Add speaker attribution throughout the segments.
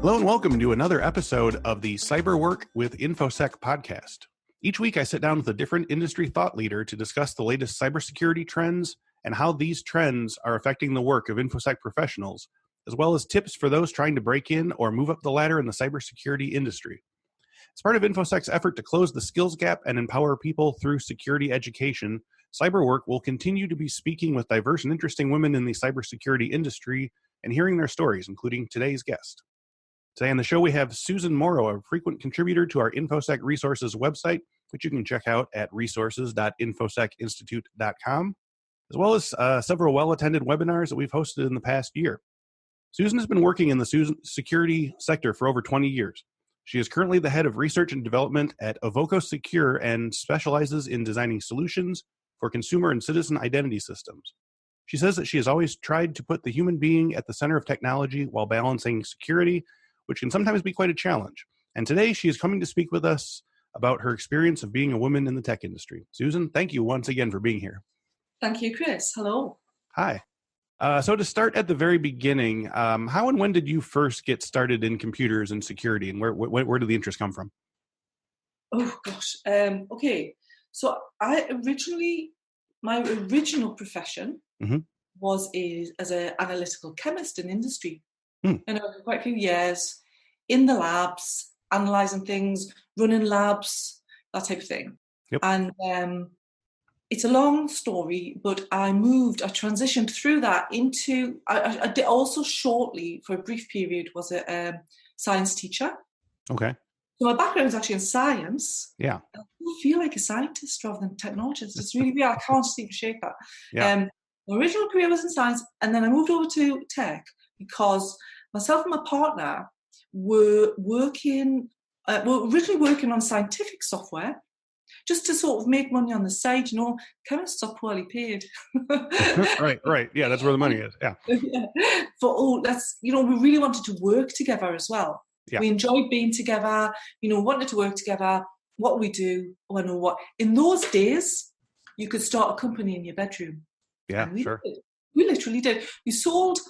Speaker 1: Hello and welcome to another episode of the Cyber Work with Infosec podcast. Each week I sit down with a different industry thought leader to discuss the latest cybersecurity trends and how these trends are affecting the work of Infosec professionals, as well as tips for those trying to break in or move up the ladder in the cybersecurity industry. As part of Infosec's effort to close the skills gap and empower people through security education, CyberWork will continue to be speaking with diverse and interesting women in the cybersecurity industry and hearing their stories, including today's guest. Today on the show, we have Susan Morrow, a frequent contributor to our Infosec Resources website, which you can check out at resources.infosecinstitute.com, as well as several well-attended webinars that we've hosted in the past year. Susan has been working in the security sector for over 20 years. She is currently the head of research and development at Avoco Secure and specializes in designing solutions for consumer and citizen identity systems. She says that she has always tried to put the human being at the center of technology while balancing security, which can sometimes be quite a challenge. And today she is coming to speak with us about her experience of being a woman in the tech industry. Susan, thank you once again for being here.
Speaker 2: Thank you, Chris. Hello.
Speaker 1: Hi. So to start at the very beginning, how and when did you first get started in computers and security, and where did the interest come from?
Speaker 2: Oh, gosh. Okay. So my original profession was as an analytical chemist in industry. And I was quite a few years in the labs, analysing things, running labs, that type of thing.
Speaker 1: Yep.
Speaker 2: And it's a long story, but I transitioned through that into, I did also shortly, for a brief period, was a science teacher.
Speaker 1: Okay.
Speaker 2: So my background is actually in science.
Speaker 1: Yeah.
Speaker 2: I feel like a scientist rather than a technologist. It's really weird. I can't even shake that.
Speaker 1: Yeah.
Speaker 2: My original career was in science, and then I moved over to tech because myself and my partner were originally working on scientific software, just to sort of make money on the side. You know, chemists are poorly paid.
Speaker 1: Right. Yeah, that's where the money is. Yeah.
Speaker 2: We really wanted to work together as well.
Speaker 1: Yeah.
Speaker 2: We enjoyed being together, wanted to work together. What we do, I know what. In those days, you could start a company in your bedroom.
Speaker 1: Yeah, sure.
Speaker 2: We literally did. We sold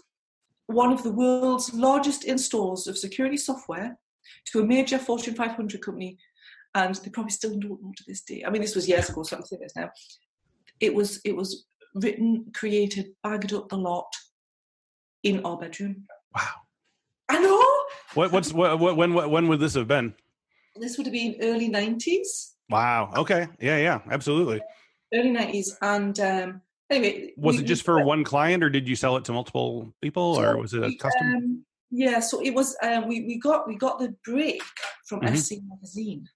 Speaker 2: one of the world's largest installs of security software to a major Fortune 500 company, and they probably still don't know to this day. I mean, this was years ago, so I'm saying this now. It was written, created, bagged up the lot in our bedroom.
Speaker 1: Wow.
Speaker 2: I know.
Speaker 1: When would this have been?
Speaker 2: This would have been early 90s.
Speaker 1: Wow. Okay. Yeah, absolutely.
Speaker 2: Early 90s. And anyway.
Speaker 1: Was it just for one client, or did you sell it to multiple people, or was it a custom?
Speaker 2: Yeah, so it was, we got the break from SC Magazine.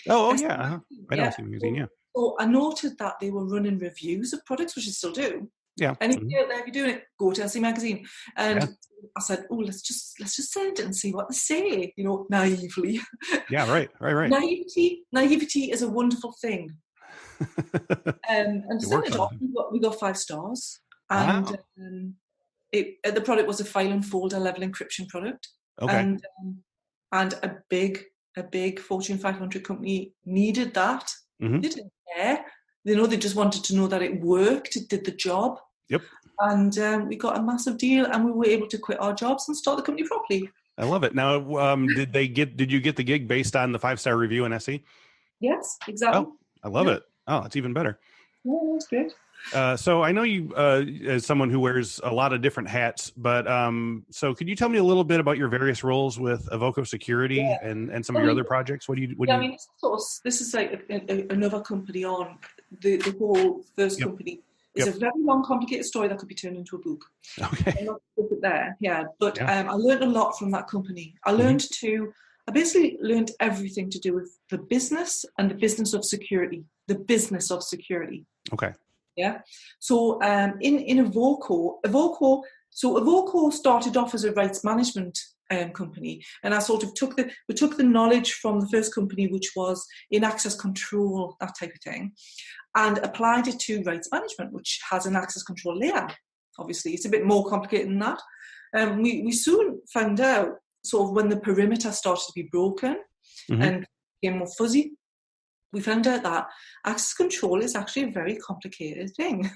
Speaker 1: Oh, yeah. I know SC Magazine, yeah.
Speaker 2: So I noted that they were running reviews of products, which they still do.
Speaker 1: Yeah.
Speaker 2: And if you're doing it, go to SC Magazine. And I said, let's just send it and see what they say, naively.
Speaker 1: Yeah, right.
Speaker 2: Naivety is a wonderful thing. And sent it off. We got 5 stars. And
Speaker 1: wow.
Speaker 2: The product was a file and folder level encryption product.
Speaker 1: Okay.
Speaker 2: And a big Fortune 500 company needed that. They didn't care. They just wanted to know that it worked, it did the job.
Speaker 1: Yep.
Speaker 2: And we got a massive deal, and we were able to quit our jobs and start the company properly.
Speaker 1: I love it. Now, did you get the gig based on the 5-star review in SE?
Speaker 2: Yes, exactly.
Speaker 1: Oh, I love it. Oh, it's even better.
Speaker 2: Yeah, that's great.
Speaker 1: So I know you, as someone who wears a lot of different hats, but so could you tell me a little bit about your various roles with Avoco Security and some of your other projects?
Speaker 2: This is like another company on the whole first company. It's a very long, complicated story that could be turned into a book.
Speaker 1: Okay.
Speaker 2: I'm not going to put it there, but I learned a lot from that company. I basically learned everything to do with the business and the business of security.
Speaker 1: Okay.
Speaker 2: Yeah. So in Avoco started off as a rights management company, and I sort of took the knowledge from the first company, which was in access control, that type of thing, and applied it to rights management, which has an access control layer. Obviously, it's a bit more complicated than that. We soon found out, sort of when the perimeter started to be broken and became more fuzzy, we found out that access control is actually a very complicated thing.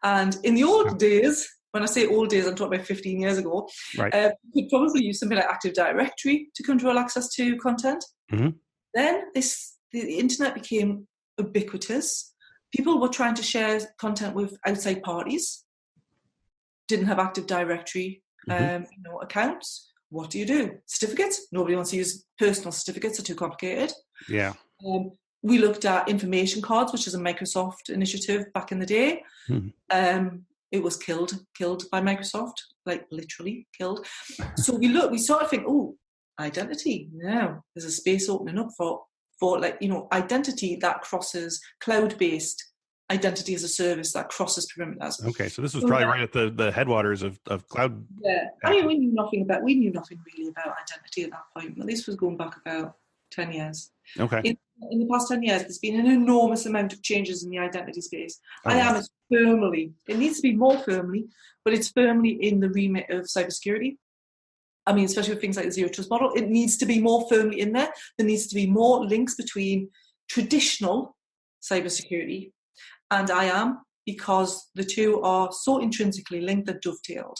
Speaker 2: And in the old days, when I say old days, I'm talking about 15 years ago.
Speaker 1: Right.
Speaker 2: You could probably use something like Active Directory to control access to content.
Speaker 1: Mm-hmm.
Speaker 2: Then the internet became ubiquitous. People were trying to share content with outside parties, didn't have Active Directory accounts. What do? Certificates? Nobody wants to use personal certificates, they're too complicated.
Speaker 1: Yeah.
Speaker 2: We looked at information cards, which is a Microsoft initiative back in the day.
Speaker 1: Mm-hmm.
Speaker 2: It was killed by Microsoft, like literally killed. So we started thinking, oh, identity. Now there's a space opening up for identity that crosses cloud-based identity as a service that crosses perimeters.
Speaker 1: Okay, so this was probably right at the headwaters of cloud.
Speaker 2: Yeah, I mean, we knew nothing really about identity at that point. But this was going back about 10 years.
Speaker 1: Okay.
Speaker 2: In the past 10 years, there's been an enormous amount of changes in the identity space.
Speaker 1: Oh,
Speaker 2: I am firmly, it needs to be more firmly, but it's firmly in the remit of cybersecurity. I mean, especially with things like the zero trust model, it needs to be more firmly in there. There needs to be more links between traditional cybersecurity and IAM, because the two are so intrinsically linked, they're dovetailed.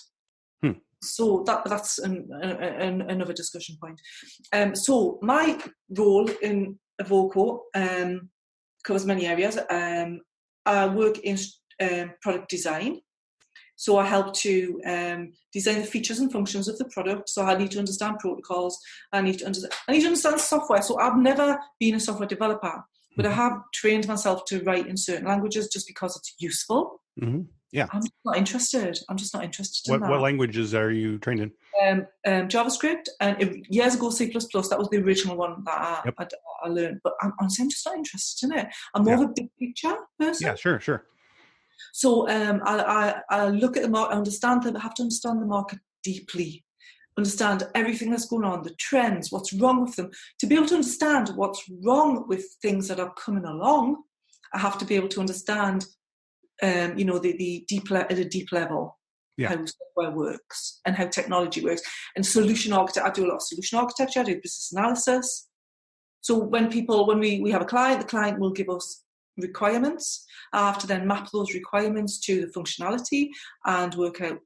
Speaker 2: So that's another discussion point. So my role in Avoco covers many areas. I work in product design. So I help to design the features and functions of the product. So I need to understand protocols. I need to understand software. So I've never been a software developer, but I have trained myself to write in certain languages just because it's useful.
Speaker 1: Mm-hmm. Yeah.
Speaker 2: I'm just not interested in that.
Speaker 1: What languages are you trained in?
Speaker 2: JavaScript, and years ago C++. That was the original one that I learned. But honestly, I'm just not interested in it. I'm more of a big picture person.
Speaker 1: Yeah, sure.
Speaker 2: So I look at the market, understand them. I have to understand the market deeply, understand everything that's going on, the trends, what's wrong with them. To be able to understand what's wrong with things that are coming along, I have to be able to understand, the deep at a deep level, how software works and how technology works. And solution architect, I do a lot of solution architecture. I do business analysis. So when we have a client, the client will give us requirements. I have to then map those requirements to the functionality and work out,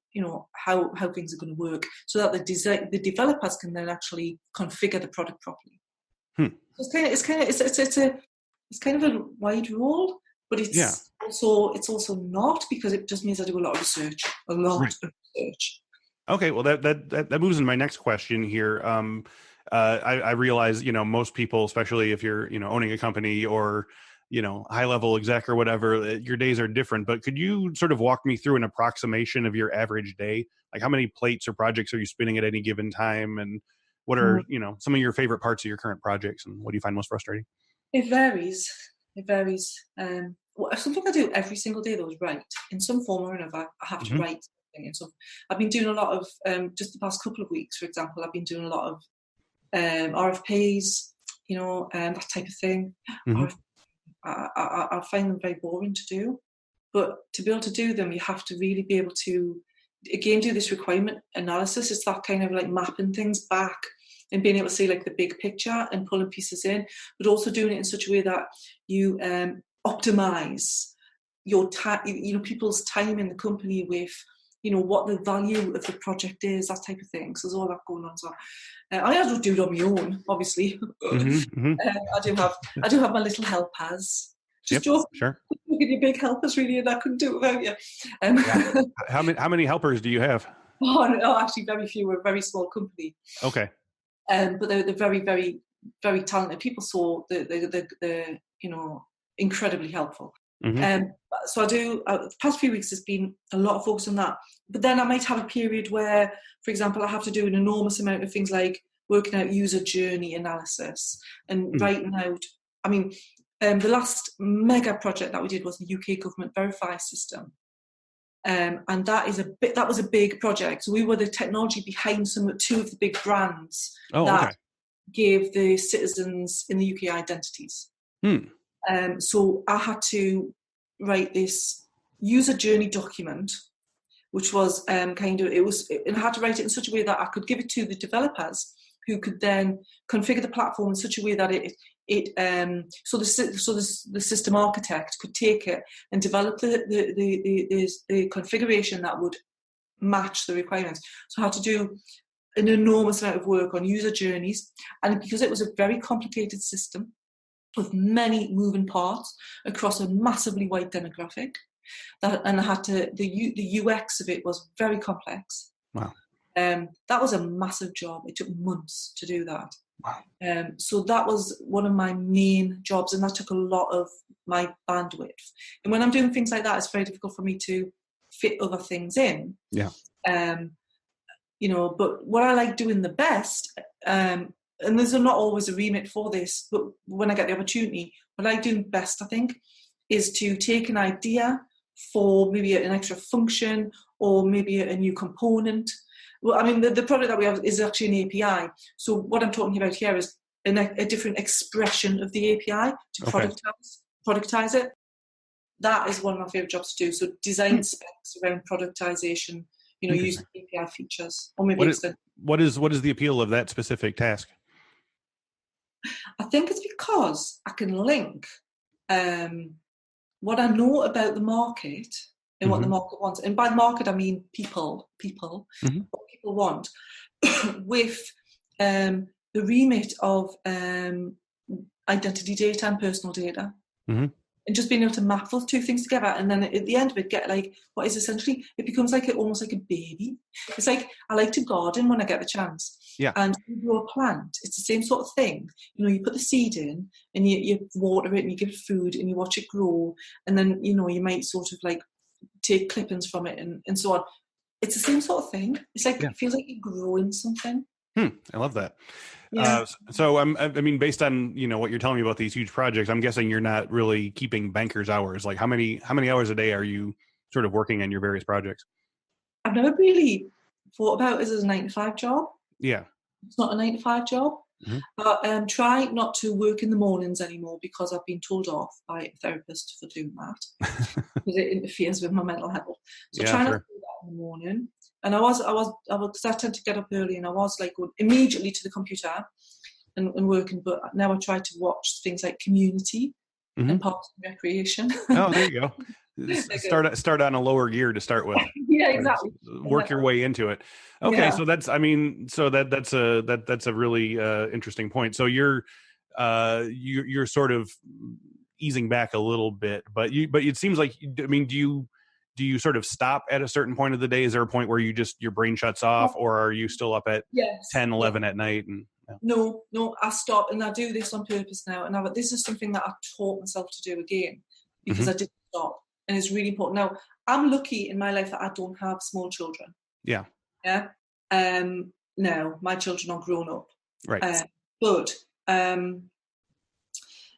Speaker 2: how things are going to work, so that the developers can then actually configure the product properly. So it's kind of a wide role, but it's also not, because it just means I do a lot of research, of research.
Speaker 1: Okay, well that moves into my next question here. I realize, most people, especially if you're, owning a company or, high level exec or whatever, your days are different. But could you sort of walk me through an approximation of your average day? Like, how many plates or projects are you spinning at any given time? And what are, some of your favorite parts of your current projects, and what do you find most frustrating?
Speaker 2: It varies. Something I do every single day, though, is write. In some form or another, I have to write something. And so I've been doing a lot of, just the past couple of weeks, for example, I've been doing a lot of RFPs, that type of thing. I find them very boring to do. But to be able to do them, you have to really be able to, again, do this requirement analysis. It's that kind of like mapping things back and being able to see like the big picture and pulling pieces in, but also doing it in such a way that you optimize your time, people's time in the company with, what the value of the project is, that type of thing. So there's all that going on. So I don't do it on my own, obviously. I do have my little helpers. Just sure. Look at your big helpers, really, and I couldn't do it without you.
Speaker 1: How many helpers do you have?
Speaker 2: Oh, no, actually, very few. We're a very small company.
Speaker 1: Okay.
Speaker 2: But they're very, very, very talented people. So they're incredibly helpful. So I do. The past few weeks, there's been a lot of focus on that. But then I might have a period where, for example, I have to do an enormous amount of things like working out user journey analysis and writing out. I mean, the last mega project that we did was the UK government Verify system. And that was a big project. So we were the technology behind two of the big brands that gave the citizens in the UK identities. So I had to write this user journey document, which was and I had to write it in such a way that I could give it to the developers, who could then configure the platform in such a way that so the system architect could take it and develop the configuration that would match the requirements. So I had to do an enormous amount of work on user journeys, and because it was a very complicated system with many moving parts across a massively wide demographic, and I had to the UX of it was very complex.
Speaker 1: Wow.
Speaker 2: That was a massive job. It took months to do that.
Speaker 1: Wow.
Speaker 2: So that was one of my main jobs, and that took a lot of my bandwidth. And when I'm doing things like that, it's very difficult for me to fit other things in.
Speaker 1: Yeah.
Speaker 2: You know, but what I like doing the best, and there's not always a remit for this, but when I get the opportunity, what I like doing best, I think, is to take an idea for maybe an extra function or maybe a new component. Well, I mean, the product that we have is actually an API. So what I'm talking about here is a different expression of the API to productize it. That is one of my favourite jobs to do. So design specs around productization, you know, using API features or maybe
Speaker 1: what is the appeal of that specific task?
Speaker 2: I think it's because I can link what I know about the market and what the market wants. And by market, I mean people, what people want, with the remit of identity data and personal data. And just being able to map those two things together, and then at the end of it, get like what is essentially, it becomes like almost like a baby. It's like I like to garden when I get the chance.
Speaker 1: Yeah.
Speaker 2: And you grow a plant, it's the same sort of thing. You know, you put the seed in, and you water it, and you give it food, and you watch it grow, and then you know you might sort of like take clippings from it, and so on. It's the same sort of thing. It's like it feels like you're growing something.
Speaker 1: I love that.
Speaker 2: Yeah.
Speaker 1: So I mean, based on, you know, what you're telling me about these huge projects, I'm guessing you're not really keeping banker's hours. Like how many hours a day are you sort of working on your various projects?
Speaker 2: I've never really thought about it as a 9-to-5 job.
Speaker 1: Yeah.
Speaker 2: It's not a 9-to-5 job. But try not to work in the mornings anymore, because I've been told off by a therapist for doing that because it interferes with my mental health. So try not to do that in the morning. And I was because I tend to get up early, and I was like going immediately to the computer and working. But now I try to watch things like Community and Parks and Recreation.
Speaker 1: Oh, there you go. Start on a lower gear to start with.
Speaker 2: Yeah, exactly.
Speaker 1: Work your way into it. Okay,
Speaker 2: Yeah.
Speaker 1: so that's a really interesting point. So you're sort of easing back a little bit, but it seems like, I mean, do you sort of stop at a certain point of the day? Is there a point where your brain shuts off, or are you still up at 10, 11 at night? And
Speaker 2: No, I stop, and I do this on purpose now. And this is something that I taught myself to do again, because I didn't stop, and it's really important. Now, I'm lucky in my life that I don't have small children.
Speaker 1: Yeah.
Speaker 2: Yeah. No, my children are grown up.
Speaker 1: Right.
Speaker 2: But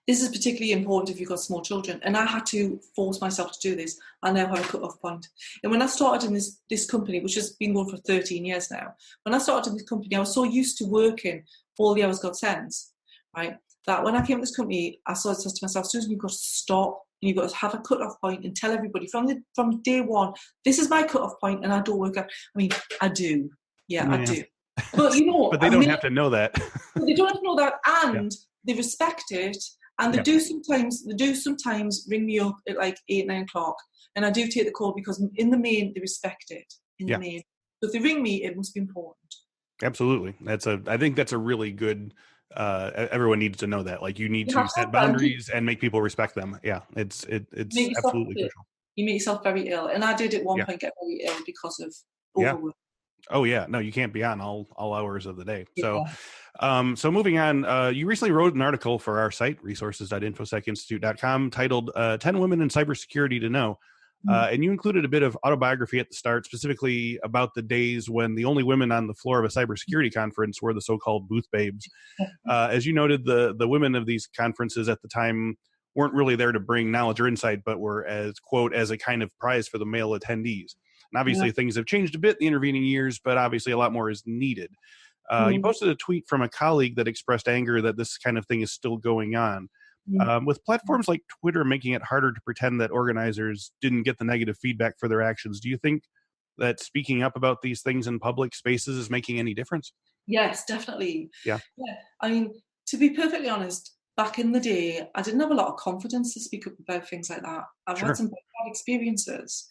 Speaker 2: this is particularly important if you've got small children. And I had to force myself to do this. I now have a cut-off point. And when I started in this company, which has been going for 13 years now, when I started in this company, I was so used to working all the hours God sends, right, that when I came to this company, I started to myself, Susan, you've got to stop, and you've got to have a cut-off point and tell everybody from day one, this is my cut-off point, and I don't work out. I mean, I do. Yeah, I do. But, you know...
Speaker 1: but they don't have to know that.
Speaker 2: They don't have to know that, and they respect it. And they do sometimes ring me up at like 8, 9 o'clock, and I do take the call, because in the main they respect it. In the main, so if they ring me, it must be important.
Speaker 1: Absolutely, I think that's a really good. Everyone needs to know that. Like, you need to set boundaries and make people respect them. Yeah, it's absolutely crucial.
Speaker 2: You make yourself very ill, and I did at one point get very ill because of overwork.
Speaker 1: Oh yeah, no, you can't be on all hours of the day. So, so moving on, you recently wrote an article for our site, resources.infosecinstitute.com, titled 10 Women in Cybersecurity to Know. And you included a bit of autobiography at the start, specifically about the days when the only women on the floor of a cybersecurity conference were the so-called booth babes. As you noted, the women of these conferences at the time weren't really there to bring knowledge or insight, but were as a kind of prize for the male attendees. And obviously things have changed a bit in the intervening years, but obviously a lot more is needed. You posted a tweet from a colleague that expressed anger that this kind of thing is still going on. With platforms like Twitter making it harder to pretend that organizers didn't get the negative feedback for their actions, do you think that speaking up about these things in public spaces is making any difference?
Speaker 2: Yes, definitely.
Speaker 1: Yeah.
Speaker 2: I mean, to be perfectly honest, back in the day, I didn't have a lot of confidence to speak up about things like that. I've had some bad experiences.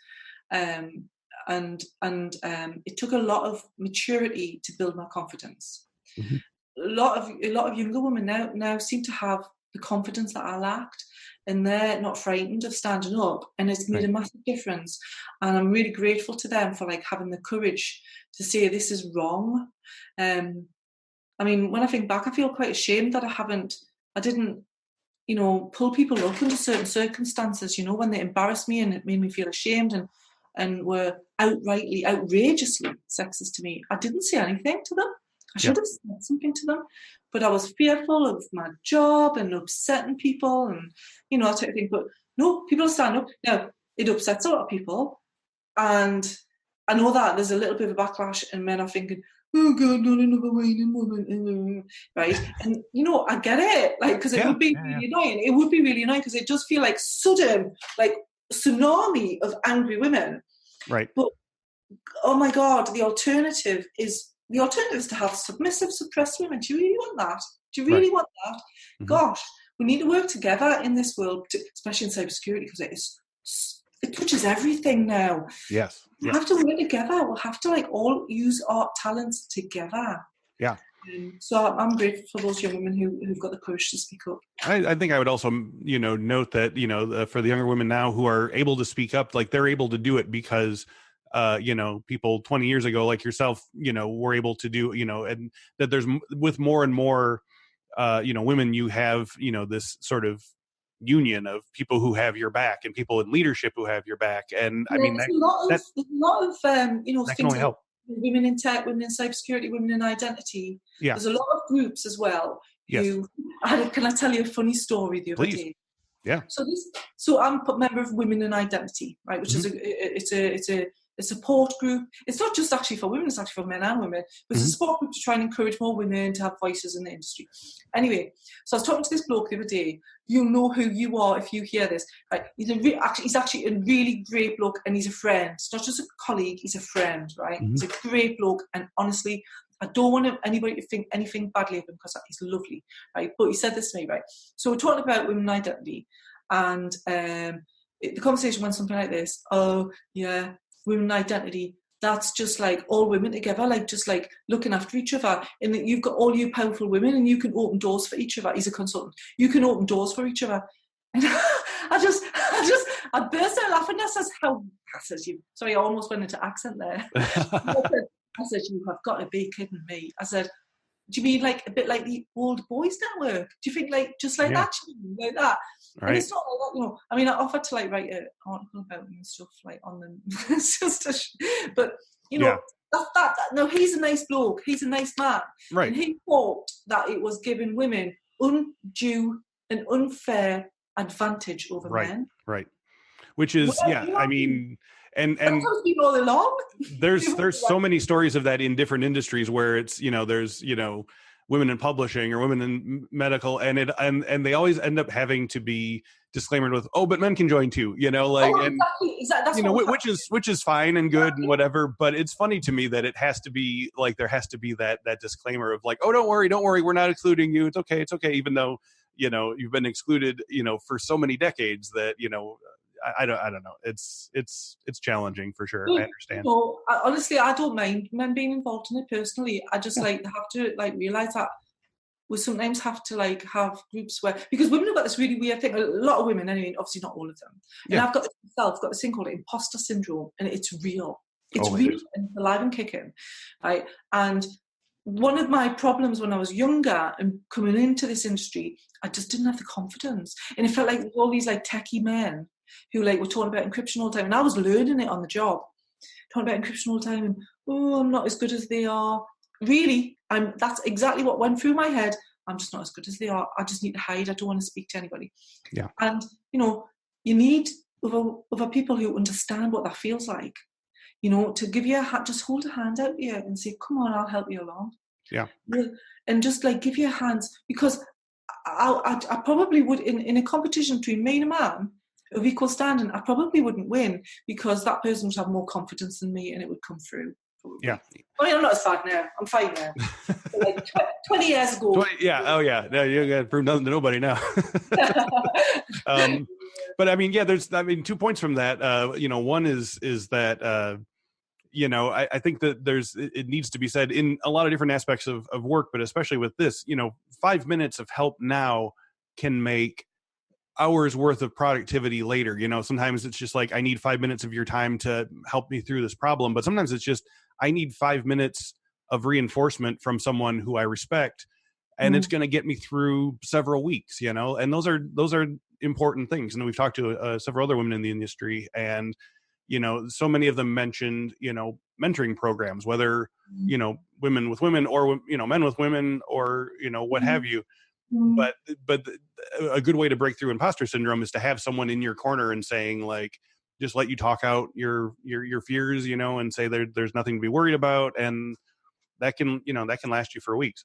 Speaker 2: and it took a lot of maturity to build my confidence.
Speaker 1: Mm-hmm.
Speaker 2: A lot of younger women now seem to have the confidence that I lacked, and they're not frightened of standing up, and it's made a massive difference. And I'm really grateful to them for like having the courage to say this is wrong. I mean, when I think back, I feel quite ashamed that I didn't, pull people up under certain circumstances, when they embarrassed me and it made me feel ashamed and were outrageously sexist to me. I didn't say anything to them. I should have said something to them, but I was fearful of my job and upsetting people and, that type of thing. But no, people stand up. Now, it upsets a lot of people. And I know that there's a little bit of a backlash and men are thinking, oh God, not another whining woman, right? And, I get it, like, because it would be really annoying. It would be really annoying because it does feel like sudden, like, tsunami of angry women.
Speaker 1: Right.
Speaker 2: But, oh my God, the alternative is to have submissive, suppressed women. Do you really want that? Do you really want that? Mm-hmm. Gosh, we need to work together in this world, especially in cybersecurity, because it touches everything now.
Speaker 1: Yes.
Speaker 2: We have to work together. We'll have to all use our talents together.
Speaker 1: Yeah.
Speaker 2: So I'm grateful for those young women who've got the courage to speak up.
Speaker 1: I think I would also, note that, for the younger women now who are able to speak up, like they're able to do it because, people 20 years ago, like yourself, were able to do, and that there's with more and more, women, you have, this sort of union of people who have your back and people in leadership who have your back. And I mean,
Speaker 2: there's a lot of
Speaker 1: that can only help.
Speaker 2: Women in tech, women in cybersecurity, women in identity.
Speaker 1: Yeah.
Speaker 2: There's a lot of groups as well. Can I tell you a funny story the other day?
Speaker 1: Yeah.
Speaker 2: So I'm a member of Women in Identity, right? Which is a support group. It's not just actually for women, it's actually for men and women, but it's a support group to try and encourage more women to have voices in the industry. Anyway, so I was talking to this bloke the other day. You'll know who you are if you hear this. Right? He's actually a really great bloke, and he's a friend. It's not just a colleague, he's a friend, right? He's a great bloke, and honestly, I don't want anybody to think anything badly of him because he's lovely, right? But he said this to me, right? So we're talking about women identity, and the conversation went something like this. Oh, yeah, women identity, that's just like all women together, like just like looking after each other, and that you've got all you powerful women and you can open doors for each other. He's a consultant. You can open doors for each other. And I burst out laughing. I almost went into accent there. I said, you have got to be kidding me. I said, do you mean like a bit like the old boys network? Do you think like just like that, like that? Right. And it's not like that, I mean, I offered to like write an article about them and stuff like on them. It's just but that. No, he's a nice bloke. He's a nice man.
Speaker 1: Right.
Speaker 2: And he thought that it was giving women undue and unfair advantage over men.
Speaker 1: Right. Which is, I mean, and
Speaker 2: all along.
Speaker 1: There's so many stories of that in different industries where it's, there's, women in publishing or women in medical, and they always end up having to be disclaimed with, oh, but men can join too, which is fine and good and whatever. But it's funny to me that it has to be like, there has to be that disclaimer of like, oh, don't worry, we're not excluding you. It's okay. Even though, you've been excluded, for so many decades that, I don't know. It's challenging for sure. I understand.
Speaker 2: Honestly, I don't mind men being involved in it personally. I just have to realize that we sometimes have to have groups where, because women have got this really weird thing. A lot of women, anyway, obviously not all of them. And I've got this myself. Got this thing called impostor syndrome, and it's real. It's real and it's alive and kicking, right? And one of my problems when I was younger and coming into this industry, I just didn't have the confidence, and it felt like all these techie men who were talking about encryption all the time, and I was learning it on the job, talking about encryption all the time, and I'm not as good as they are. Really, that's exactly what went through my head. I'm just not as good as they are. I just need to hide. I don't want to speak to anybody.
Speaker 1: Yeah.
Speaker 2: And you need other people who understand what that feels like. To give you a hand, just hold a hand out here and say, come on, I'll help you along.
Speaker 1: Yeah.
Speaker 2: And just give you a hand, because I probably would, in a competition between me and a man of equal standing, I probably wouldn't win because that person would have more confidence than me and it would come through. Probably.
Speaker 1: Yeah.
Speaker 2: I mean, I'm not as bad now. I'm fine now. 20 years ago.
Speaker 1: 20, yeah. Oh, yeah. No, you got to prove nothing to nobody now. But I mean, there's 2 points from that. One is that, I think that it needs to be said in a lot of different aspects of work, but especially with this, 5 minutes of help now can make hours worth of productivity later. Sometimes it's just like, I need 5 minutes of your time to help me through this problem. But sometimes it's just, I need 5 minutes of reinforcement from someone who I respect, and it's going to get me through several weeks, and those are important things. And we've talked to several other women in the industry, and so many of them mentioned mentoring programs, whether women with women, or men with women, or what have you. But a good way to break through imposter syndrome is to have someone in your corner and saying, like, just let you talk out your fears, and say there's nothing to be worried about, and that can last you for weeks.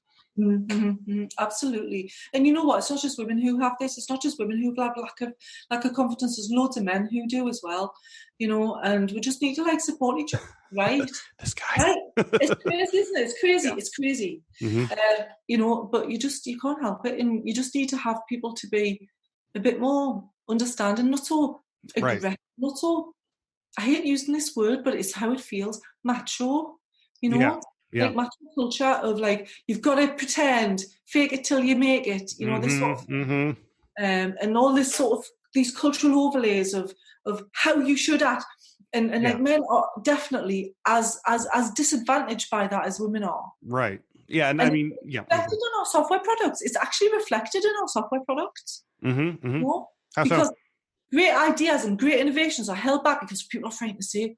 Speaker 2: Absolutely. And you know what? It's not just women who have this. It's not just women who have lack of confidence. There's loads of men who do as well. And we just need to support each other, right?
Speaker 1: This guy.
Speaker 2: Right? It's crazy, isn't it? It's crazy.
Speaker 1: Yeah.
Speaker 2: It's crazy.
Speaker 1: Mm-hmm.
Speaker 2: But you can't help it, and you just need to have people to be a bit more understanding, not so aggressive,
Speaker 1: Right.
Speaker 2: not so. I hate using this word, but it's how it feels. Macho.
Speaker 1: Yeah.
Speaker 2: Like macho culture of you've got to pretend, fake it till you make it, this sort of thing. And all this sort of these cultural overlays of how you should act, and men are definitely as disadvantaged by that as women are.
Speaker 1: Right. Yeah, and I mean, yeah.
Speaker 2: Reflected in our software products. It's actually reflected in our software products. Because great ideas and great innovations are held back because people are afraid to say,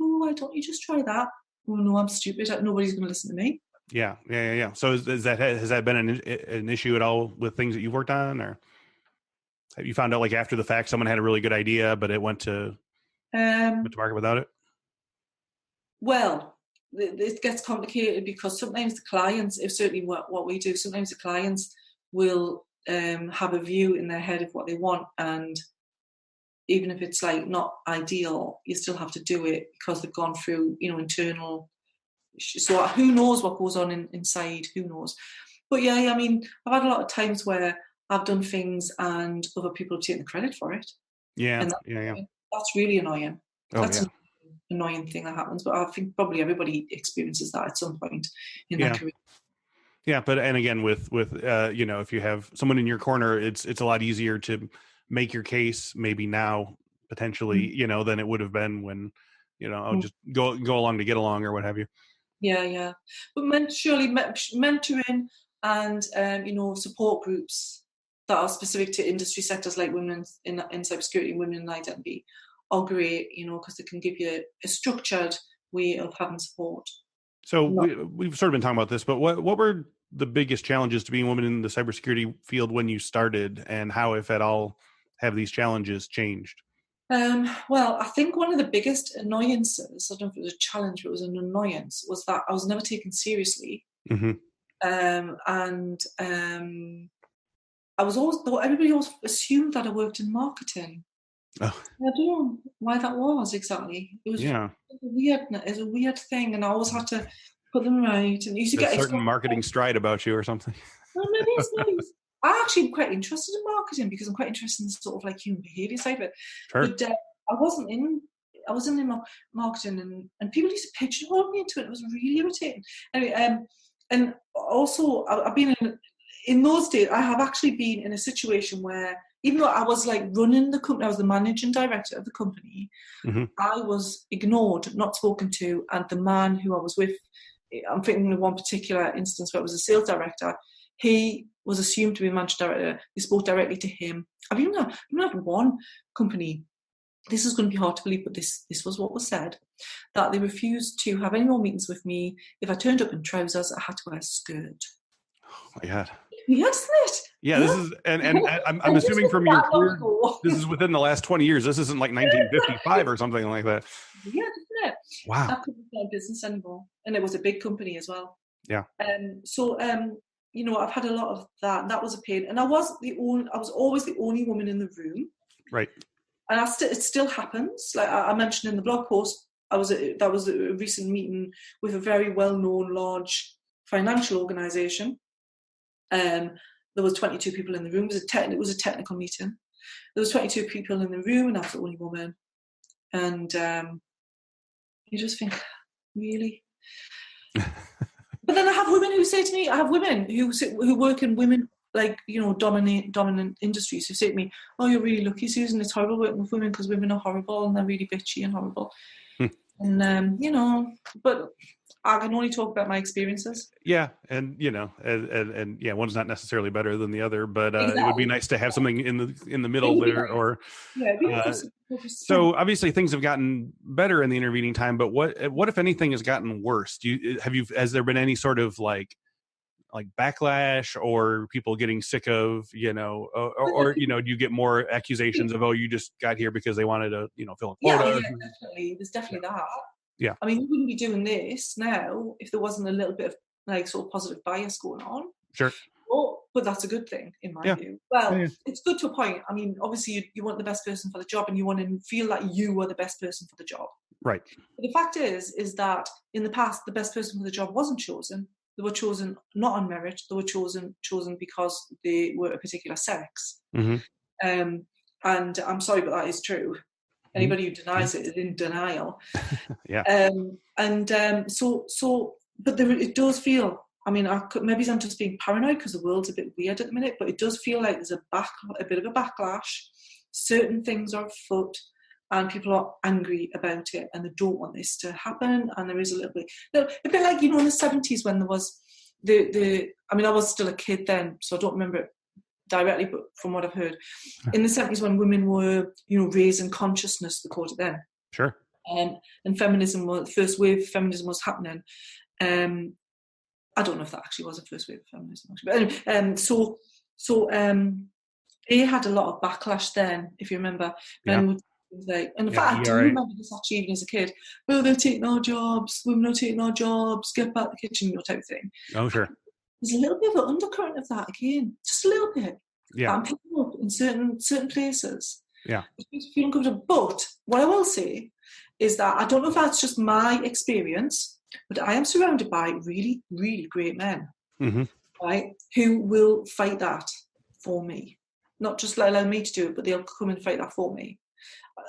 Speaker 2: "Oh, why don't you just try that?" "Oh no, I'm stupid. Nobody's going to listen to me."
Speaker 1: Yeah. So has that been an issue at all with things that you've worked on, or have you found out after the fact someone had a really good idea but it went to market without it?
Speaker 2: Well, it gets complicated because sometimes the clients, if certainly what we do, sometimes the clients will have a view in their head of what they want, and even if it's not ideal, you still have to do it because they've gone through internal. So who knows what goes on inside? Who knows? But yeah, I mean, I've had a lot of times where I've done things and other people have taken the credit for it.
Speaker 1: Yeah,
Speaker 2: and that's really annoying. That's an annoying thing that happens. But I think probably everybody experiences that at some point in their career.
Speaker 1: Yeah, but and again, with if you have someone in your corner, it's a lot easier to make your case maybe now potentially than it would have been when I'll just go along to get along or what have you.
Speaker 2: Yeah. But mentoring and support groups that are specific to industry sectors like women in cybersecurity and women in identity are great, because they can give you a structured way of having support.
Speaker 1: So we've sort of been talking about this, but what were the biggest challenges to being a woman in the cybersecurity field when you started, and how, if at all, have these challenges changed?
Speaker 2: Well, I think one of the biggest annoyances, I don't know if it was a challenge, but it was an annoyance, was that I was never taken seriously. I was always, everybody always assumed that I worked in marketing. Oh. I don't know why that was exactly. It was a weird thing, and I always had to put them right. And you used to get a
Speaker 1: certain marketing stride about you or something.
Speaker 2: Well, maybe it's I actually am quite interested in marketing because I'm quite interested in sort of human behaviour side of it. Sure. But I wasn't in marketing, and people used to pigeonhole me into it. It was really irritating. Anyway, and also I've been in those days. I have actually been in a situation where, even though I was running the company, I was the managing director of the company, I was ignored, not spoken to, and the man who I was with, I'm thinking of one particular instance where it was a sales director, he was assumed to be the managing director. They spoke directly to him. I've even had one company, this is going to be hard to believe, but this was what was said, that they refused to have any more meetings with me. If I turned up in trousers, I had to wear a skirt.
Speaker 1: Oh my God.
Speaker 2: Yeah, isn't it?
Speaker 1: Yeah, this is, and I'm assuming from your career, this is within the last 20 years. This isn't 1955 or something like that.
Speaker 2: Yeah, isn't it?
Speaker 1: Wow.
Speaker 2: I couldn't start a business anymore. And it was a big company as well.
Speaker 1: Yeah.
Speaker 2: I've had a lot of that. And that was a pain. And I was always the only woman in the room.
Speaker 1: Right.
Speaker 2: And it still happens. Like I mentioned in the blog post, that was a recent meeting with a very well-known large financial organisation. There was 22 people in the room. It was a technical meeting. There was 22 people in the room, and I was the only woman. And you just think, really. But then I have women who say to me, I have women who work in women, like, you know, dominant industries who say to me, oh, you're really lucky, Susan, it's horrible working with women because women are horrible and they're really bitchy and horrible. And, you know, but I can only talk about my experiences.
Speaker 1: Yeah. And, you know, and yeah, one's not necessarily better than the other, but
Speaker 2: Exactly.
Speaker 1: it would be nice to have something in the middle there, or,
Speaker 2: yeah,
Speaker 1: so obviously things have gotten better in the intervening time, but what if anything has gotten worse? Has there been any sort of like backlash, or people getting sick of, you know, or you know, do you get more accusations of, oh, you just got here because they wanted to, you know, fill a quota?
Speaker 2: Yeah, definitely. There's definitely that.
Speaker 1: Yeah.
Speaker 2: I mean, we wouldn't be doing this now if there wasn't a little bit of like sort of positive bias going on.
Speaker 1: Sure.
Speaker 2: But that's a good thing in my view. Well, it's good to a point. I mean, obviously you want the best person for the job and you want to feel like you are the best person for the job.
Speaker 1: Right.
Speaker 2: But the fact is that in the past, the best person for the job wasn't chosen. They were chosen not on merit. They were chosen because they were a particular sex.
Speaker 1: Mm-hmm.
Speaker 2: And I'm sorry, but that is true. Anybody who denies it is in denial.
Speaker 1: Yeah.
Speaker 2: But it does feel, I mean, maybe I'm just being paranoid because the world's a bit weird at the minute, but it does feel like there's a bit of a backlash. Certain things are afoot and people are angry about it and they don't want this to happen. And there is a bit like, you know, in the 70s when there was I mean, I was still a kid then, so I don't remember it directly, but from what I've heard, in the 70s when women were, you know, raising consciousness, they called it then.
Speaker 1: Sure.
Speaker 2: And feminism was, first wave of feminism was happening. I don't know if that actually was a first wave of feminism, actually. But anyway, they had a lot of backlash then, if you remember. Men would like, and in fact, I do remember this actually even as a kid. Oh, they're taking our jobs, women are taking our jobs, get back to the kitchen, you know, type of thing.
Speaker 1: Oh, sure.
Speaker 2: There's a little bit of an undercurrent of that again, just a little bit.
Speaker 1: Yeah.
Speaker 2: I'm picking up in certain places.
Speaker 1: Yeah.
Speaker 2: It makes me feel uncomfortable. But what I will say is that I don't know if that's just my experience, but I am surrounded by really, really great men, right, who will fight that for me. Not just allow me to do it, but they'll come and fight that for me.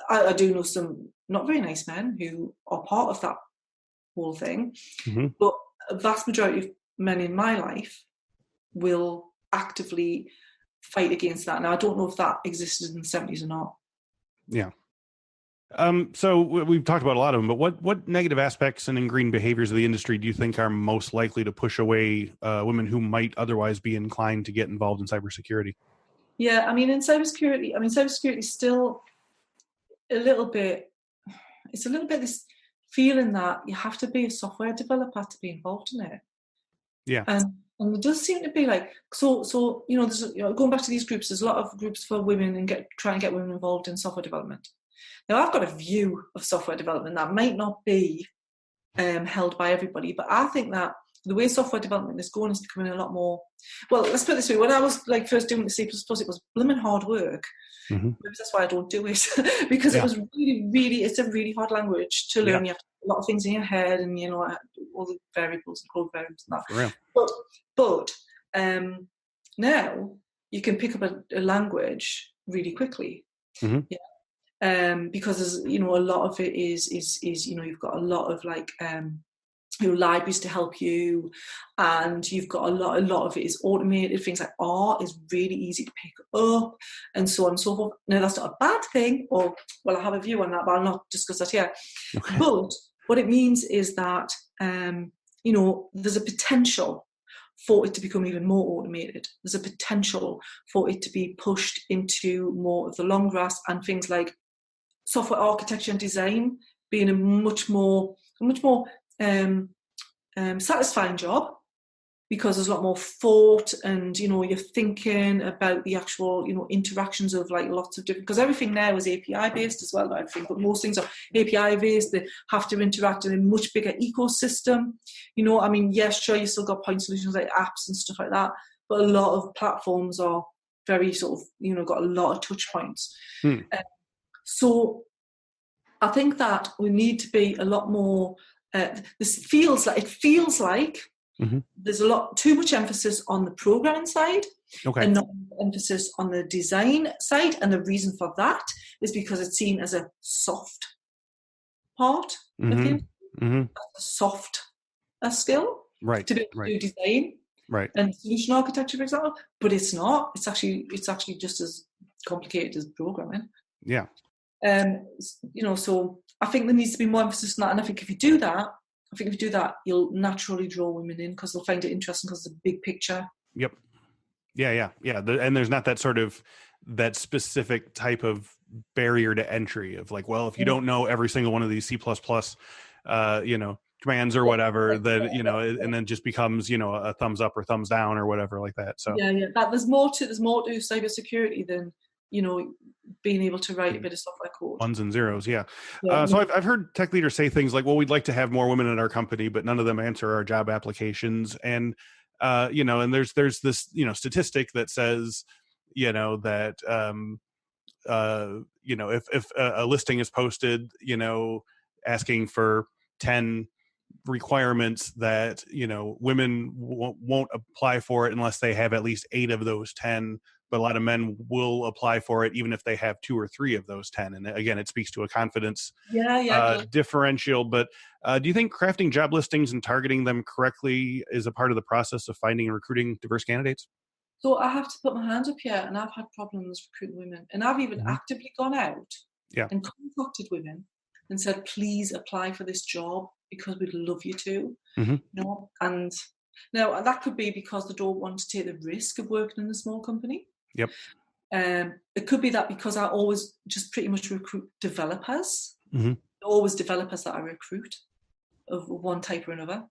Speaker 2: I do know some not very nice men who are part of that whole thing, but a vast majority of men in my life will actively fight against that. Now, I don't know if that existed in the 70s or not.
Speaker 1: Yeah. So we've talked about a lot of them, but what negative aspects and ingrained behaviors of the industry do you think are most likely to push away women who might otherwise be inclined to get involved in cybersecurity?
Speaker 2: Yeah, I mean, cybersecurity is still a little bit this feeling that you have to be a software developer to be involved in it.
Speaker 1: Yeah.
Speaker 2: And it does seem to be like, so you know, there's, you know, going back to these groups, there's a lot of groups for women and try and get women involved in software development. Now, I've got a view of software development that might not be held by everybody, but I think that the way software development is going is becoming a lot more, well, let's put it this way, when I was like first doing the C++, it was blooming hard work. Maybe that's why I don't do it, because it was really, really, it's a really hard language to learn. You have to put a lot of things in your head and, you know, all the variables and code variables and that. But now you can pick up a language really quickly. Because there's, you know, a lot of it is you know, you've got a lot of like libraries to help you, and you've got a lot of it is automated. Things like R is really easy to pick up, and so on and so forth. Now, that's not a bad thing, or, well, I have a view on that, but I'll not discuss that here. Okay. But what it means is that you know, there's a potential for it to become even more automated. There's a potential for it to be pushed into more of the long grass, and things like software architecture and design being a much more satisfying job, because there's a lot more thought, and, you know, you're thinking about the actual, you know, interactions of like lots of different, because everything now is API based as well, I think, but most things are API based. They have to interact in a much bigger ecosystem. You know, I mean, yes, sure, you still got point solutions like apps and stuff like that, but a lot of platforms are very sort of, you know, got a lot of touch points. So I think that we need to be a lot more, it feels like there's a lot too much emphasis on the programming side, and not emphasis on the design side. And the reason for that is because it's seen as a soft part of the industry.
Speaker 1: Mm-hmm.
Speaker 2: a soft skill
Speaker 1: Right.
Speaker 2: to be able to
Speaker 1: Right.
Speaker 2: do design
Speaker 1: Right.
Speaker 2: and solution architecture, for example. But it's not. It's actually just as complicated as programming.
Speaker 1: Yeah.
Speaker 2: So I think there needs to be more emphasis on that. And I think if you do that, you'll naturally draw women in because they'll find it interesting because it's a big picture.
Speaker 1: Yep. Yeah. And there's not that specific type of barrier to entry of like, well, if you don't know every single one of these C++, commands or whatever, that, and then just becomes, a thumbs up or thumbs down or whatever like that. So
Speaker 2: But there's more to cybersecurity than, being able to write a bit of software code.
Speaker 1: Ones and zeros. Yeah. So I've heard tech leaders say things like, well, we'd like to have more women in our company, but none of them answer our job applications. And, and there's this, statistic that says, that, if a listing is posted, asking for 10 requirements that, women won't apply for it unless they have at least 8 of those 10. But a lot of men will apply for it even if they have 2 or 3 of those 10. And again, it speaks to a confidence differential. But do you think crafting job listings and targeting them correctly is a part of the process of finding and recruiting diverse candidates?
Speaker 2: So I have to put my hand up here, and I've had problems recruiting women. And I've even actively gone out and contacted women and said, please apply for this job because we'd love you to. And now that could be because they don't want to take the risk of working in a small company.
Speaker 1: Yep.
Speaker 2: It could be that because I always just pretty much recruit developers. Always developers that I recruit of one type or another.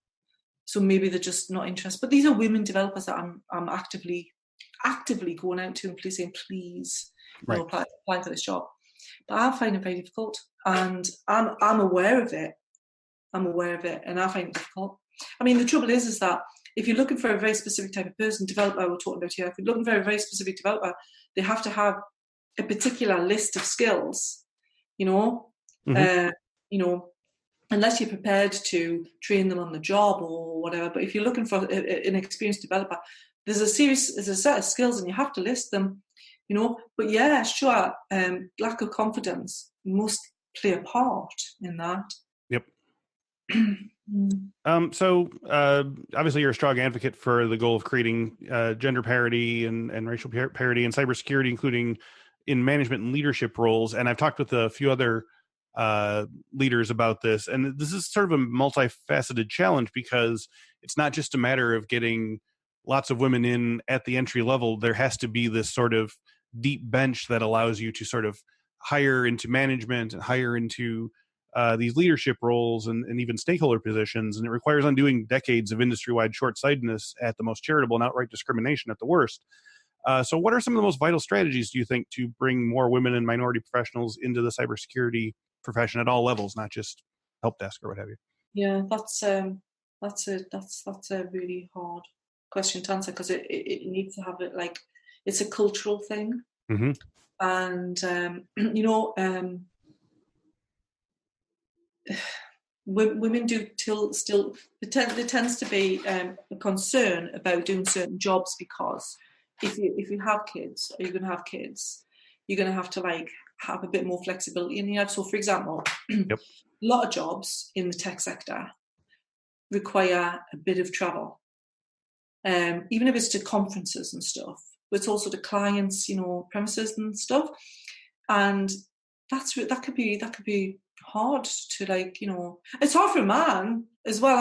Speaker 2: So maybe they're just not interested. But these are women developers that I'm actively going out to and please saying, please apply for this job. But I find it very difficult, and I'm aware of it. And I find it difficult. I mean, the trouble is that if you're looking for a very specific type of person, developer we're talking about here, if you're looking for a very specific developer, they have to have a particular list of skills, unless you're prepared to train them on the job or whatever. But if you're looking for an experienced developer, there's a set of skills and you have to list them, But yeah, sure, lack of confidence must play a part in that.
Speaker 1: Yep. So obviously you're a strong advocate for the goal of creating gender parity and racial parity in cybersecurity, including in management and leadership roles. And I've talked with a few other leaders about this. And this is sort of a multifaceted challenge because it's not just a matter of getting lots of women in at the entry level. There has to be this sort of deep bench that allows you to sort of hire into management and hire into these leadership roles and even stakeholder positions. And it requires undoing decades of industry-wide short-sightedness at the most charitable and outright discrimination at the worst. So what are some of the most vital strategies, do you think, to bring more women and minority professionals into the cybersecurity profession at all levels, not just help desk or what have you?
Speaker 2: Yeah, that's a really hard question to answer because it needs to have it like it's a cultural thing. And women do still there tends to be a concern about doing certain jobs because if you have kids or you're going to have kids, you're going to have to have a bit more flexibility in your. So for example, a lot of jobs in the tech sector require a bit of travel, even if it's to conferences and stuff, but it's also to clients, premises and stuff, and that could be hard to it's hard for a man as well.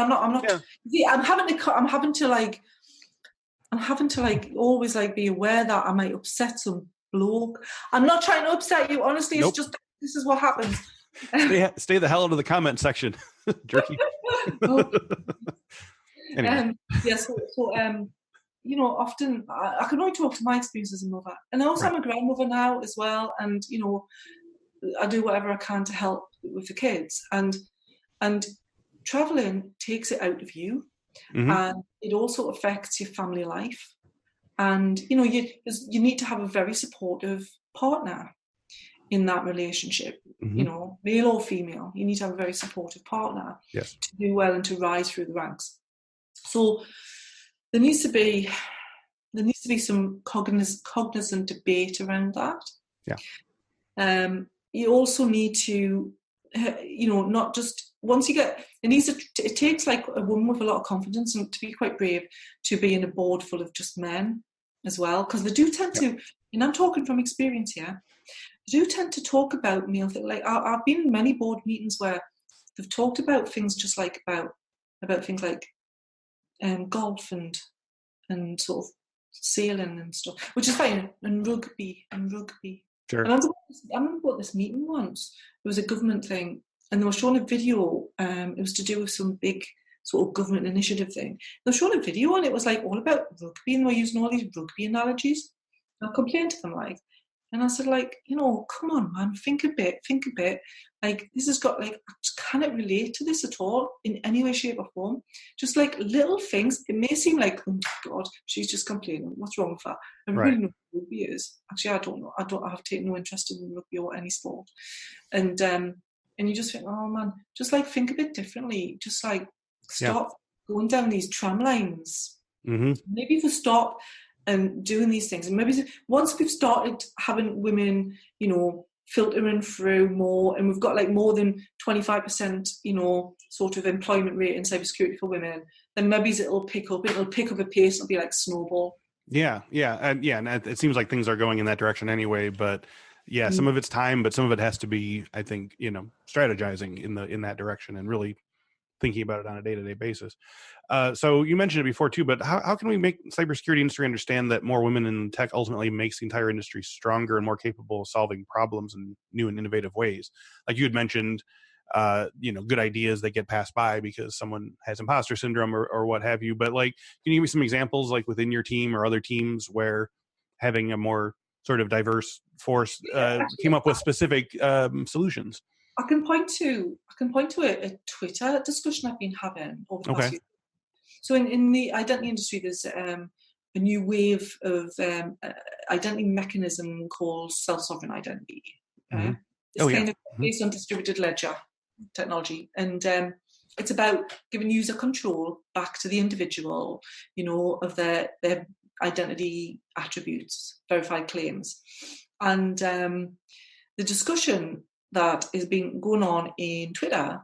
Speaker 2: I'm having to always be aware that I might upset some bloke. I'm not trying to upset you, honestly. It's just this is what happens.
Speaker 1: Stay the hell out of the comment section, jerky. Anyway.
Speaker 2: Often I can only talk to my experience as a mother, and also I'm a grandmother now as well, and I do whatever I can to help with the kids, and traveling takes it out of you, and it also affects your family life, and you need to have a very supportive partner in that relationship, male or female. You need to have a very supportive partner to do well and to rise through the ranks. So there needs to be some cognizant debate around that. You also need to, not just once you get, it takes like a woman with a lot of confidence and to be quite brave to be in a board full of just men as well, because they do tend to, and I'm talking from experience here, they do tend to talk about male things. Like I've been in many board meetings where they've talked about things just like about things like golf and sort of sailing and stuff, which is fine, and rugby.
Speaker 1: Sure.
Speaker 2: And I remember at this meeting once, it was a government thing, and they were showing a video. It was to do with some big sort of government initiative thing. They were showing a video, and it was like all about rugby, and they were using all these rugby analogies. And I complained to them, like, and I said, like, you know, come on, man, think a bit. Like, this has got, like, I just cannot relate to this at all in any way, shape, or form. Just like little things. It may seem like, oh my God, she's just complaining. What's wrong with her? I really know what rugby is. Actually, I don't know. I've taken no interest in rugby or any sport. And you just think, oh man, just like think a bit differently. Just like stop going down these tram lines.
Speaker 1: Mm-hmm.
Speaker 2: Maybe if we stop and doing these things, and maybe once we've started having women, you know, filtering through more, and we've got like more than 25%, you know, sort of employment rate in cybersecurity for women, then maybe it'll pick up a pace. It'll be like snowball.
Speaker 1: And it seems like things are going in that direction anyway. But yeah, some of it's time, but some of it has to be, I think, you know, strategizing in that direction and really thinking about it on a day-to-day basis. So you mentioned it before too, but how can we make cybersecurity industry understand that more women in tech ultimately makes the entire industry stronger and more capable of solving problems in new and innovative ways? Like you had mentioned, you know, good ideas that get passed by because someone has imposter syndrome or what have you. But like, can you give me some examples, like within your team or other teams, where having a more sort of diverse force came up with specific solutions?
Speaker 2: I can point to a Twitter discussion I've been having over the past few. So in the identity industry, there's a new wave of identity mechanism called self-sovereign identity. It's kind of based on distributed ledger technology, and it's about giving user control back to the individual, you know, of their identity attributes, verified claims, and the discussion that has been going on in Twitter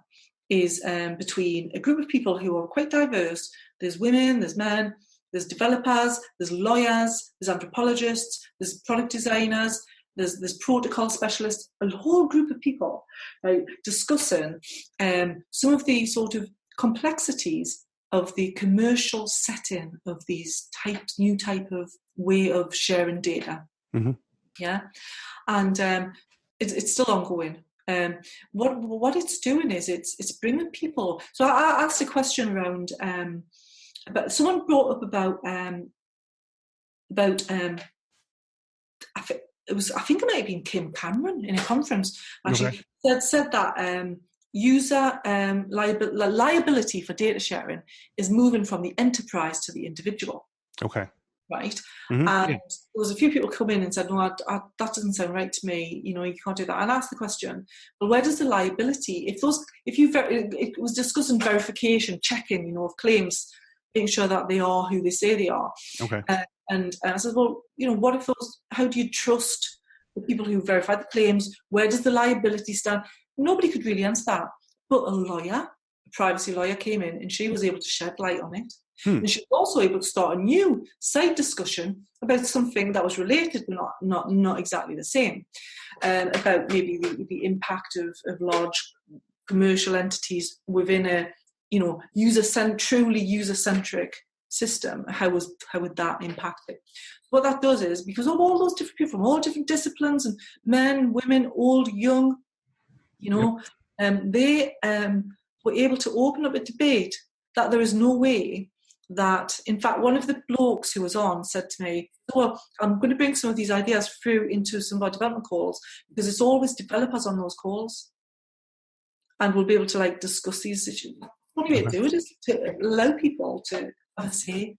Speaker 2: is between a group of people who are quite diverse. There's women, there's men, there's developers, there's lawyers, there's anthropologists, there's product designers, there's protocol specialists, a whole group of people, right, discussing some of the sort of complexities of the commercial setting of these new type of way of sharing data.
Speaker 1: Mm-hmm.
Speaker 2: Yeah, and it's still ongoing. What it's doing is it's bringing people. So I asked a question around about, someone brought up about I think it might have been Kim Cameron in a conference actually said that user liability for data sharing is moving from the enterprise to the individual. Okay. Right. Mm-hmm. And there was a few people come in and said, no, that doesn't sound right to me. You know, you can't do that. And I asked the question, well, where does the liability, it was discussing verification, checking, you know, of claims, making sure that they are who they say they are. Okay. And I said, well, you know, what if how do you trust the people who verify the claims? Where does the liability stand? Nobody could really answer that. But a privacy lawyer came in and she was able to shed light on it. And she was also able to start a new side discussion about something that was related, but not exactly the same, about maybe the impact of large commercial entities within a, you know, truly user-centric system. How would that impact it? What that does is, because of all those different people from all different disciplines, and men, women, old, young, you know, they were able to open up a debate that there is no way that, in fact, one of the blokes who was on said to me, well, I'm going to bring some of these ideas through into some of our development calls, because it's always developers on those calls, and we'll be able to like discuss these issues. The only way to do it is to allow people to have a say.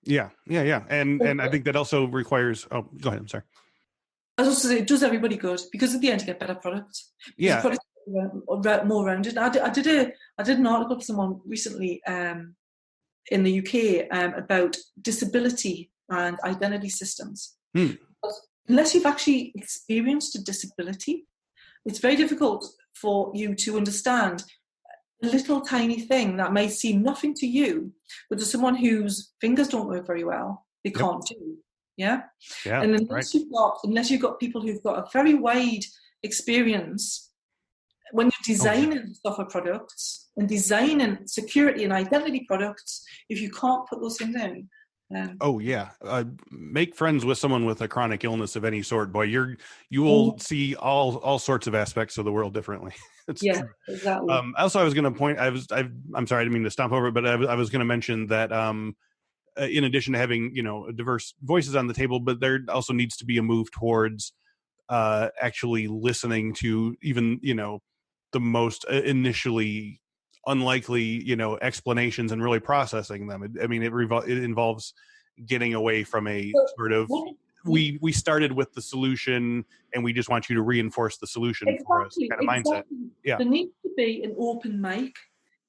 Speaker 2: Yeah. And I think that also requires, oh, go ahead, I'm sorry. I was also saying, it does everybody good, because at the end you get better products. Yeah. The product more rounded. I did an article for someone recently in the UK about disability and identity systems. Unless you've actually experienced a disability, it's very difficult for you to understand a little tiny thing that may seem nothing to you, but to someone whose fingers don't work very well, they can't do. Yeah.
Speaker 1: Yeah.
Speaker 2: And unless you've got people who've got a very wide experience when you're designing software products and designing security and identity products, if you can't put those things in.
Speaker 1: Make friends with someone with a chronic illness of any sort. Boy, you will see all sorts of aspects of the world differently.
Speaker 2: True. Exactly.
Speaker 1: Also, I was going to point. I'm sorry, I didn't mean to stomp over it, but I was going to mention that in addition to having diverse voices on the table, but there also needs to be a move towards actually listening to even the most initially unlikely explanations and really processing them. It involves getting away from a sort of we started with the solution and we just want you to reinforce the solution for us kind of mindset. Yeah,
Speaker 2: there needs to be an open mic.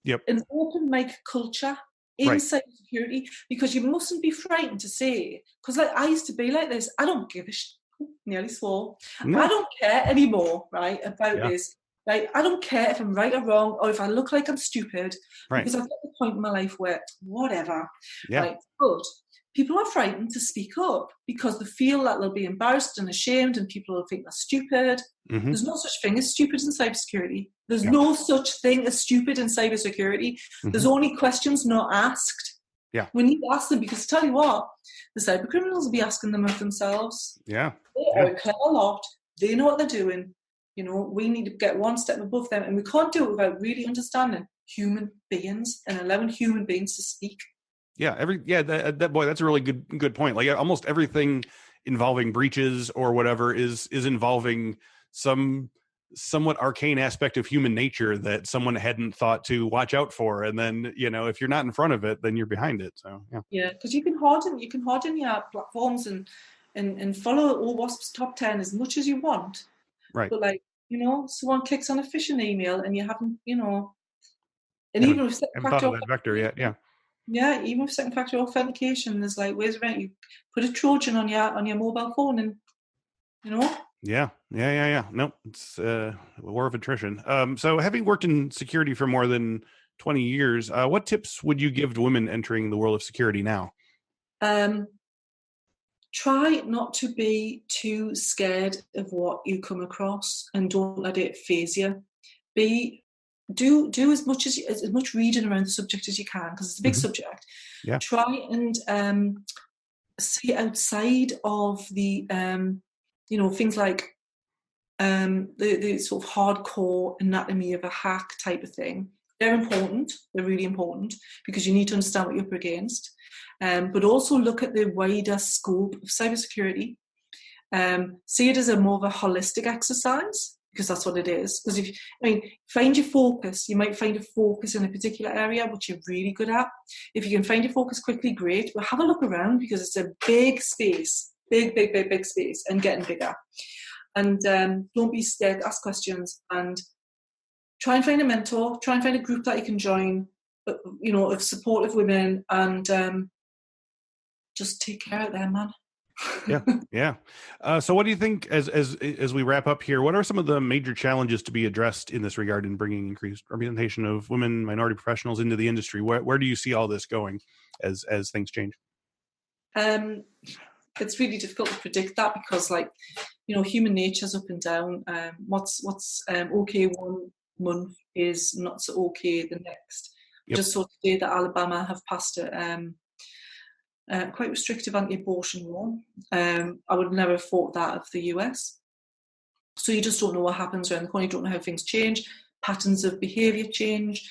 Speaker 1: Yep.
Speaker 2: An open mic culture in cybersecurity, because you mustn't be frightened to say, because like I used to be like this, I don't give a nearly swore. No. I don't care anymore, right, about this. Right? I don't care if I'm right or wrong, or if I look like I'm stupid, because I've got the point in my life where whatever. Yeah. Right? But people are frightened to speak up because they feel that they'll be embarrassed and ashamed, and people will think they're stupid. Mm-hmm. There's no such thing as stupid in cybersecurity. There's no such thing as stupid in cybersecurity. Mm-hmm. There's only questions not asked. Yeah. We need to ask them, because tell you what, the cyber criminals will be asking them of themselves. Yeah. They are a clever lot. They know what they're doing. We need to get one step above them, and we can't do it without really understanding human beings and allowing human beings to speak.
Speaker 1: Yeah. That's a really good point. Like almost everything involving breaches or whatever is involving some somewhat arcane aspect of human nature that someone hadn't thought to watch out for, and then if you're not in front of it, then you're behind it. So
Speaker 2: because you can harden your platforms and follow OWASP's top 10 as much as you want, right? But someone clicks on a phishing email and you haven't and even with second factor
Speaker 1: vector yet.
Speaker 2: Even with second factor authentication, there's ways around. You put a Trojan on your mobile phone, and
Speaker 1: Yeah. No, it's a war of attrition. So having worked in security for more than 20 years, what tips would you give to women entering the world of security now?
Speaker 2: Try not to be too scared of what you come across, and don't let it faze you. Do as much reading around the subject as you can, because it's a big subject. Yeah. Try and see outside of the things like the sort of hardcore anatomy of a hack type of thing. They're important. They're really important, because you need to understand what you're up against. But also look at the wider scope of cybersecurity. See it as a more of a holistic exercise, because that's what it is. Because find your focus. You might find a focus in a particular area which you're really good at. If you can find your focus quickly, great. But have a look around, because it's a big space, big space, and getting bigger. And don't be scared. Ask questions, and try and find a mentor. Try and find a group that you can join, of supportive women, and just take care out there, man.
Speaker 1: Yeah. So what do you think, as we wrap up here, what are some of the major challenges to be addressed in this regard in bringing increased representation of women, minority professionals into the industry? Where do you see all this going as things change?
Speaker 2: It's really difficult to predict that, because human nature's up and down. What's okay one month is not so okay the next. Yep. Just saw today that Alabama have passed a quite restrictive anti-abortion law. I would never have thought that of the US. So you just don't know what happens around the corner. You don't know how things change, patterns of behaviour change,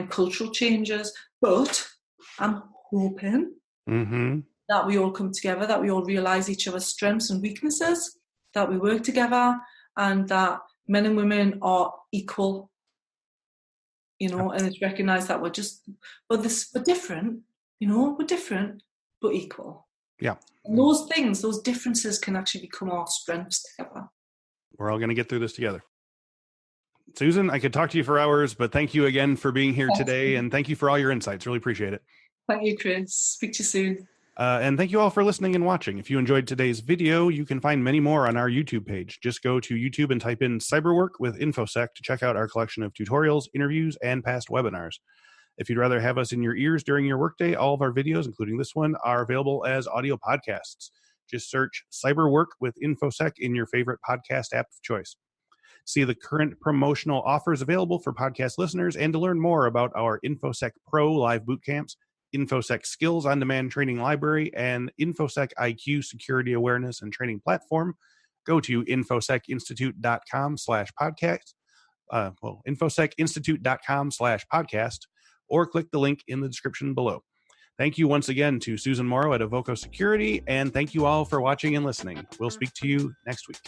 Speaker 2: cultural changes. But I'm hoping that we all come together, that we all realise each other's strengths and weaknesses, that we work together, and that men and women are equal, and it's recognised that we're different, we're different, but equal. Yeah. And those differences can actually become our strengths together.
Speaker 1: We're all going to get through this together. Susan, I could talk to you for hours, but thank you again for being here today, and thank you for all your insights. Really appreciate it.
Speaker 2: Thank you, Chris. Speak to you soon.
Speaker 1: And thank you all for listening and watching. If you enjoyed today's video, you can find many more on our YouTube page. Just go to YouTube and type in Cyberwork with Infosec to check out our collection of tutorials, interviews, and past webinars. If you'd rather have us in your ears during your workday, all of our videos, including this one, are available as audio podcasts. Just search Cyberwork with Infosec in your favorite podcast app of choice. See the current promotional offers available for podcast listeners and to learn more about our Infosec Pro live boot camps, Infosec Skills on-demand training library, and Infosec IQ security awareness and training platform, go to infosecinstitute.com/podcast, infosecinstitute.com/podcast, or click the link in the description below. Thank you once again to Susan Morrow at Avoco Security, and thank you all for watching and listening. We'll speak to you next week.